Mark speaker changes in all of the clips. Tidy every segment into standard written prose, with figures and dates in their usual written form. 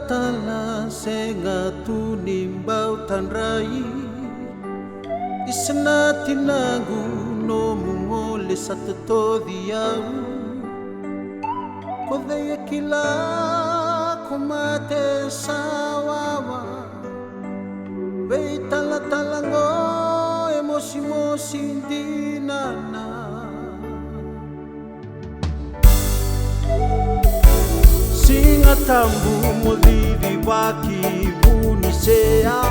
Speaker 1: tala senga tunimbau tanrai Isana tinagu no mungole sa totodiau Kodaya kila kumate sawawa Bei tala-talango emosi-mosi dinana Singa tambu modiri waki bunisea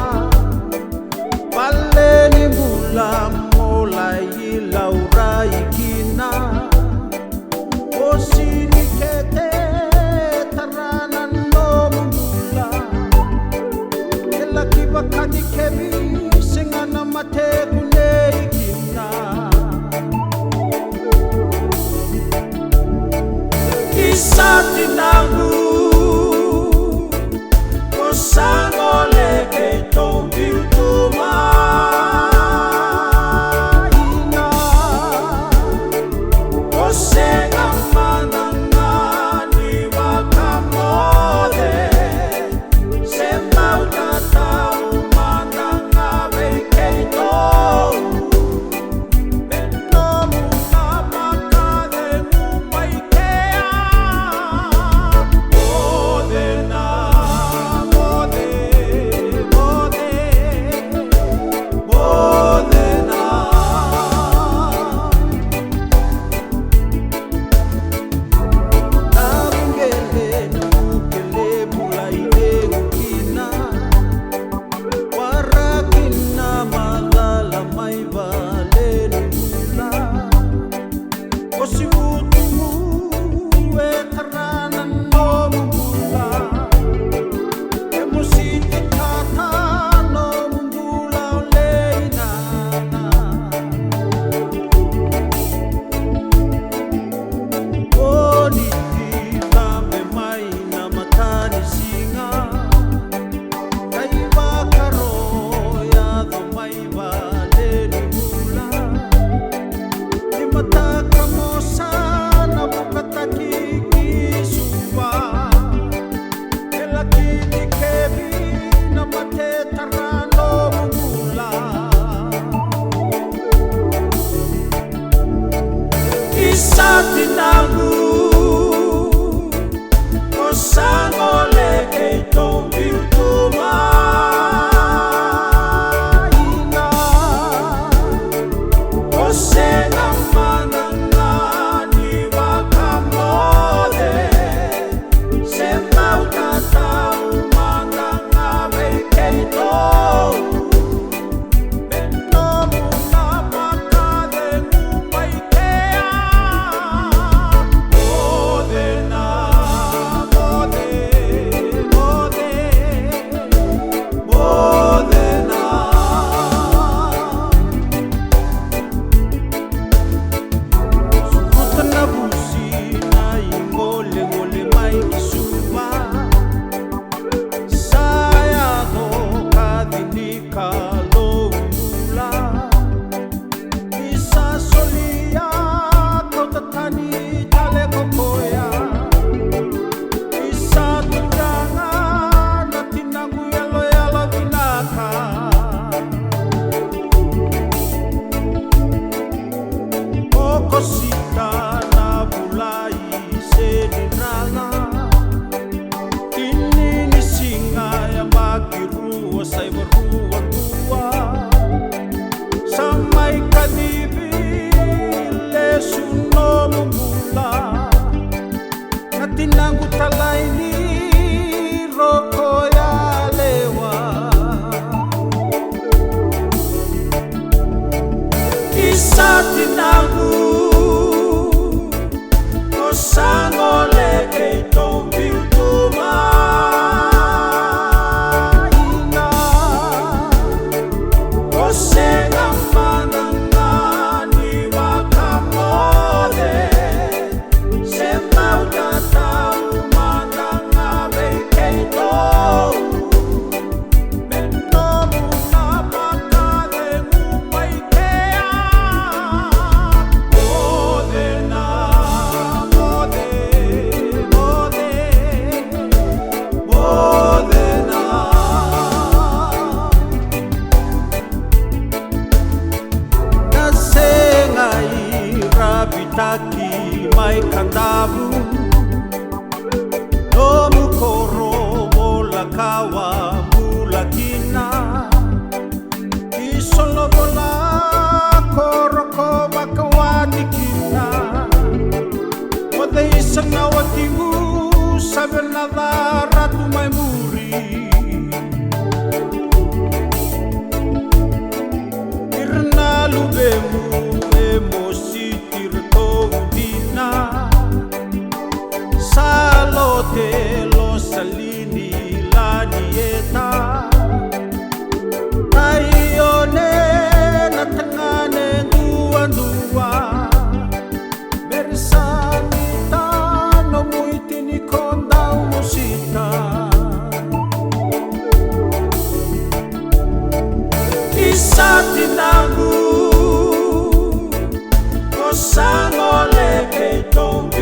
Speaker 1: Pale ni mula mulai laura ikina Osini kete taranan no mula Kela kibakani kebi singana mate kune ikina Isati nangu Kosangole ke tombi utuma Ina Kosenga manangani wakamode Sema utata umananga veikeito Beno muna makade mumaikea Modena Isati nangu Kosangole ke tombi utuma Ina Kosenga manangani wakamode Sema utata umananga veikeito Beno muna makade mumaikea Isati nangu Kosangole etombi